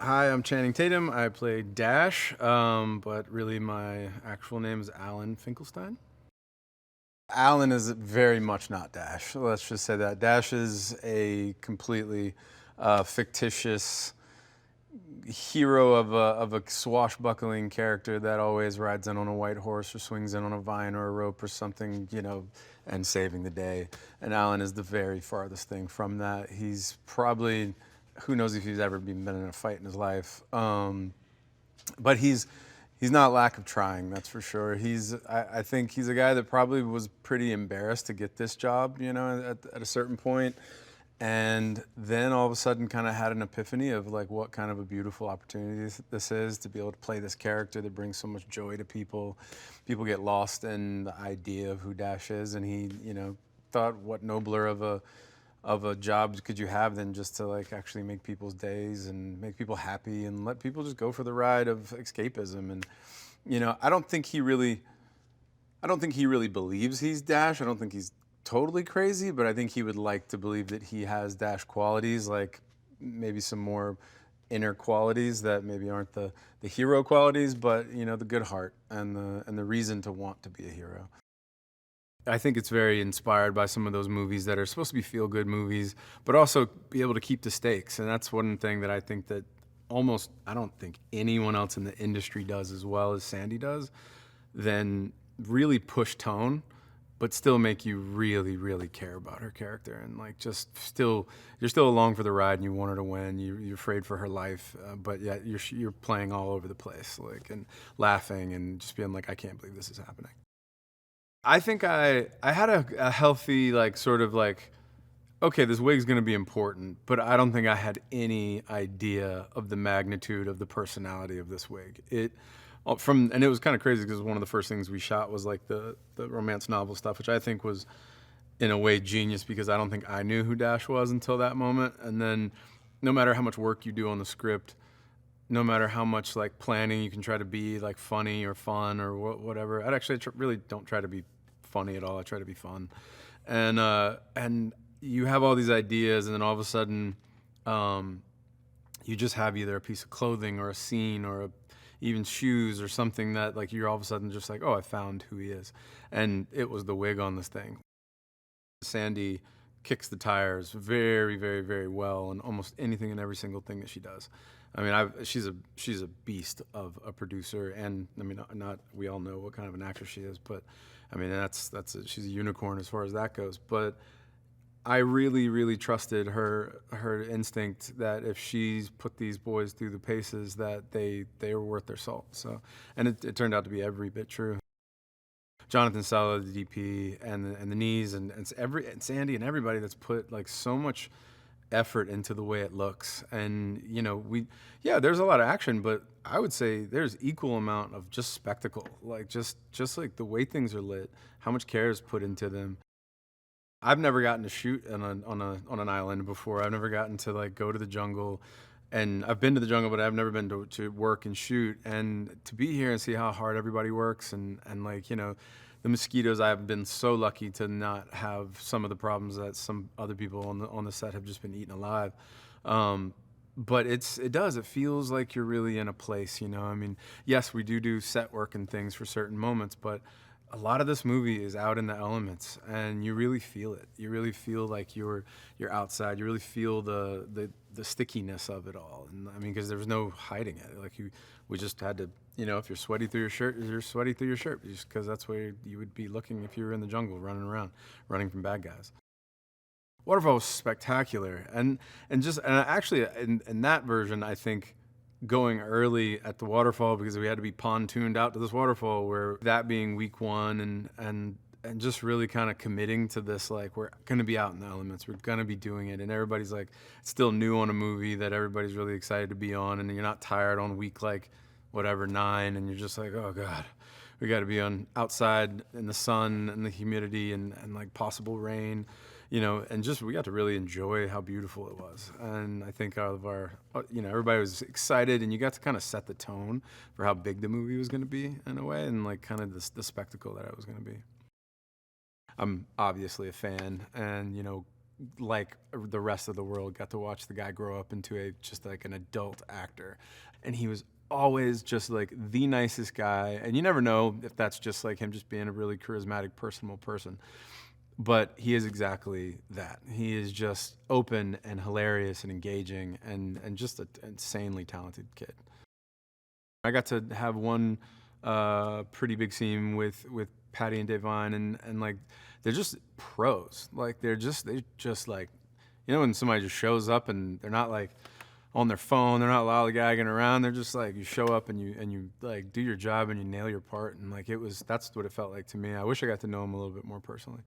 Hi, I'm Channing Tatum. I play Dash, but really my actual name is Alan Finkelstein. Alan is very much not Dash. Let's just say that. Dash is a completely fictitious hero of a swashbuckling character that always rides in on a white horse or swings in on a vine or a rope or something, and saving the day. And Alan is the very farthest thing from that. He's probably, who knows if he's ever been in a fight in his life. But he's not lack of trying, that's for sure. I think he's a guy that probably was pretty embarrassed to get this job, at a certain point. And then all of a sudden kind of had an epiphany of like what kind of a beautiful opportunity this is to be able to play this character that brings so much joy to people. People get lost in the idea of who Dash is, and he, thought what nobler of a job could you have than just to like actually make people's days and make people happy and let people just go for the ride of escapism. And I don't think he really believes he's Dash. I don't think he's totally crazy, but I think he would like to believe that he has Dash qualities, like maybe some more inner qualities that maybe aren't the hero qualities, but the good heart and the reason to want to be a hero. I think it's very inspired by some of those movies that are supposed to be feel-good movies, but also be able to keep the stakes. And that's one thing that I think that I don't think anyone else in the industry does as well as Sandy does, then really push tone, but still make you really, really care about her character. And like you're still along for the ride and you want her to win. You're afraid for her life, but yet you're playing all over the place, like, and laughing and just being like, I can't believe this is happening. I think I had a healthy, like, sort of like, okay, this wig's gonna be important, but I don't think I had any idea of the magnitude of the personality of this wig. And it was kind of crazy because one of the first things we shot was like the romance novel stuff, which I think was in a way genius because I don't think I knew who Dash was until that moment. And then no matter how much work you do on the script, no matter how much like planning you can try to be like funny or fun or whatever. I actually really don't try to be funny at all. I try to be fun, and you have all these ideas, and then all of a sudden, you just have either a piece of clothing or a scene or even shoes or something that like you're all of a sudden just like, oh, I found who he is, and it was the wig on this thing. Sandy kicks the tires very, very, very well in almost anything and every single thing that she does. I mean, she's a beast of a producer, and I mean, not we all know what kind of an actress she is, but I mean, she's a unicorn as far as that goes. But I really, really trusted her instinct that if she's put these boys through the paces, that they were worth their salt. So, and it turned out to be every bit true. Jonathan Sala, the DP, and the knees, and Sandy and everybody that's put like so much effort into the way it looks. And there's a lot of action, but I would say there's equal amount of just spectacle, like just like the way things are lit, how much care is put into them. I've never gotten to shoot on an island before. I've never gotten to like go to the jungle, and I've been to the jungle, but I've never been to work and shoot. And to be here and see how hard everybody works, and like the mosquitoes. I've been so lucky to not have some of the problems that some other people on the set have just been eaten alive. But it feels like you're really in a place. I mean, yes, we do set work and things for certain moments, but a lot of this movie is out in the elements, and you really feel it. You really feel like you're outside. You really feel the stickiness of it all. And I mean, because there was no hiding it. Like we just had to, if you're sweaty through your shirt, you're sweaty through your shirt, just because that's where you would be looking if you were in the jungle, running around, running from bad guys. Waterfall was spectacular, and actually in that version, I think going early at the waterfall because we had to be pontooned out to this waterfall, where that being week one, and just really kind of committing to this, like, we're going to be out in the elements, we're going to be doing it, and everybody's like still new on a movie that everybody's really excited to be on, and you're not tired on week like whatever 9, and you're just like, oh god, we got to be on outside in the sun and the humidity and like possible rain. And just we got to really enjoy how beautiful it was. And I think out of our, everybody was excited, and you got to kind of set the tone for how big the movie was going to be in a way, and like kind of the spectacle that it was going to be. I'm obviously a fan, and like the rest of the world, got to watch the guy grow up into just like an adult actor. And he was always just like the nicest guy. And you never know if that's just like him just being a really charismatic, personable person. But he is exactly that. He is just open and hilarious and engaging and just an insanely talented kid. I got to have one pretty big scene with Patty and Devine, and like they're just pros. Like they just like, you know, when somebody just shows up and they're not like on their phone, they're not lollygagging around. They're just like, you show up and you like do your job and you nail your part, and like that's what it felt like to me. I wish I got to know him a little bit more personally.